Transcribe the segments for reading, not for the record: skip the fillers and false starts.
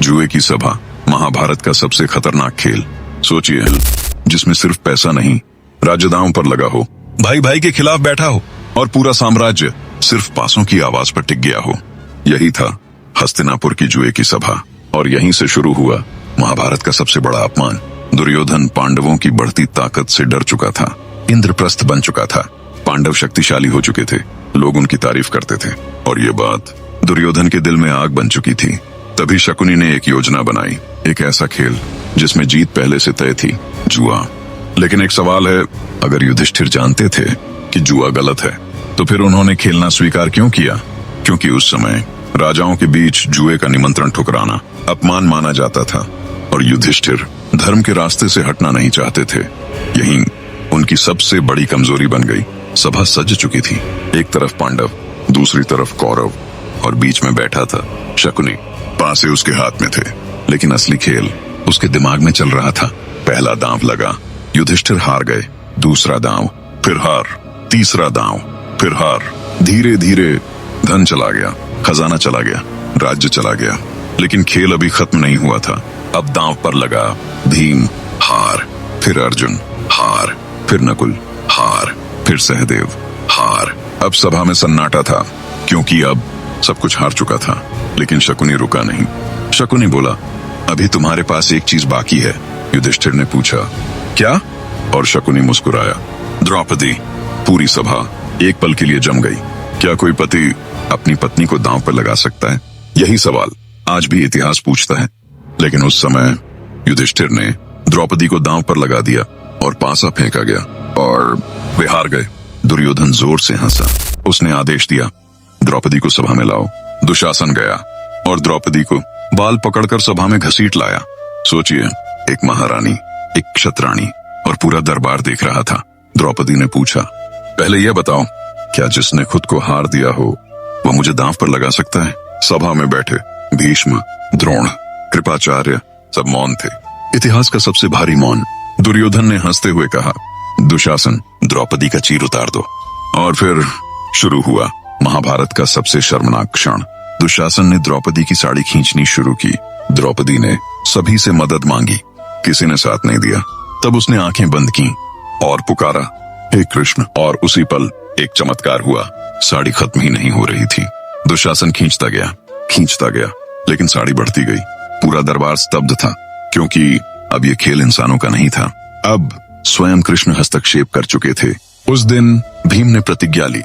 जुए की सभा, महाभारत का सबसे खतरनाक खेल। सोचिए, जिसमें सिर्फ पैसा नहीं, राज्य दांव पर लगा हो, भाई भाई के खिलाफ बैठा हो और पूरा साम्राज्य सिर्फ पासों की आवाज पर टिक गया हो। यही था हस्तिनापुर की जुए की सभा, और यहीं से शुरू हुआ महाभारत का सबसे बड़ा अपमान। दुर्योधन पांडवों की बढ़ती ताकत से डर चुका था, इंद्रप्रस्थ बन चुका था। पांडव शक्तिशाली हो चुके थे, लोग उनकी तारीफ करते थे, और ये बात दुर्योधन के दिल में आग बन चुकी थी। तभी शकुनी ने एक योजना बनाई, एक ऐसा खेल जिसमें जीत पहले से तय थी, जुआ। लेकिन एक सवाल है, अगर युधिष्ठिर जानते थे कि जुआ गलत है, तो फिर उन्होंने खेलना स्वीकार क्यों किया? क्योंकि उस समय राजाओं के बीच जुए का निमंत्रण ठुकराना अपमान माना जाता था, और युधिष्ठिर धर्म के रास्ते से हटना नहीं चाहते थे। यही उनकी सबसे बड़ी कमजोरी बन गई। सभा सज चुकी थी, एक तरफ पांडव, दूसरी तरफ कौरव, और बीच में बैठा था शकुनी। पासे उसके हाथ में थे, लेकिन असली खेल उसके दिमाग में चल रहा था। पहला दांव लगा, युधिष्ठिर हार गए। दूसरा दांव, फिर हार। तीसरा दांव, फिर हार। धीरे धीरे धन चला गया, खजाना चला गया, राज्य चला गया। लेकिन खेल अभी खत्म नहीं हुआ था। अब दांव पर लगा भीम, हार। फिर अर्जुन, हार। फिर नकुल, हार। फिर सहदेव, हार। अब सभा में सन्नाटा था, क्योंकि अब सब कुछ हार चुका था। लेकिन शकुनी रुका नहीं। शकुनी बोला, अभी तुम्हारे पास एक चीज बाकी है। युधिष्ठिर ने पूछा, क्या? और शकुनी मुस्कुराया। द्रौपदी। पूरी सभा एक पल के लिए जम गई। क्या कोई पति अपनी पत्नी को दांव पर लगा सकता है? यही सवाल आज भी इतिहास पूछता है। लेकिन उस समय युधिष्ठिर ने द्रौपदी को दांव पर लगा दिया, और पासा फेंका गया, और वे हार गए। दुर्योधन जोर से हंसा। उसने आदेश दिया, द्रौपदी को सभा में लाओ। दुशासन गया और द्रौपदी को बाल पकड़कर सभा में घसीट लाया। सोचिए, एक महारानी, एक क्षत्राणी, और पूरा दरबार देख रहा था। द्रौपदी ने पूछा, पहले यह बताओ, क्या जिसने खुद को हार दिया हो वो मुझे दांव पर लगा सकता है? सभा में बैठे भीष्म, द्रोण, कृपाचार्य सब मौन थे। इतिहास का सबसे भारी मौन। दुर्योधन ने हंसते हुए कहा, दुशासन, द्रौपदी का चीर उतार दो। और फिर शुरू हुआ महाभारत का सबसे शर्मनाक क्षण। दुशासन ने द्रौपदी की साड़ी खींचनी शुरू की। द्रौपदी ने सभी से मदद मांगी, किसी ने साथ नहीं दिया। तब उसने आंखें बंद की और पुकारा, हे कृष्ण। और उसी पल एक चमत्कार हुआ। साड़ी खत्म ही नहीं हो रही थी। दुशासन खींचता गया, लेकिन साड़ी बढ़ती गई। पूरा दरबार स्तब्ध था, क्योंकि अब ये खेल इंसानों का नहीं था। अब स्वयं कृष्ण हस्तक्षेप कर चुके थे। उस दिन भीम ने प्रतिज्ञा ली,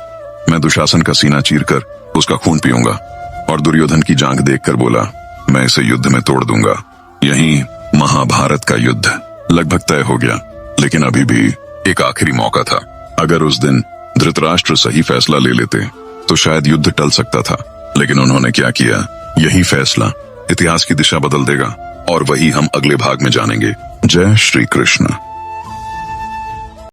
मैं दुशासन का सीना चीरकर उसका खून पीऊंगा। और दुर्योधन की जांघ देखकर बोला, मैं इसे युद्ध में तोड़ दूंगा। यही महाभारत का युद्ध लगभग तय हो गया। लेकिन अभी भी एक आखिरी मौका था। अगर उस दिन धृतराष्ट्र सही फैसला ले लेते तो शायद युद्ध टल सकता था। लेकिन उन्होंने क्या किया, यही फैसला इतिहास की दिशा बदल देगा, और वही हम अगले भाग में जानेंगे। जय श्री कृष्ण।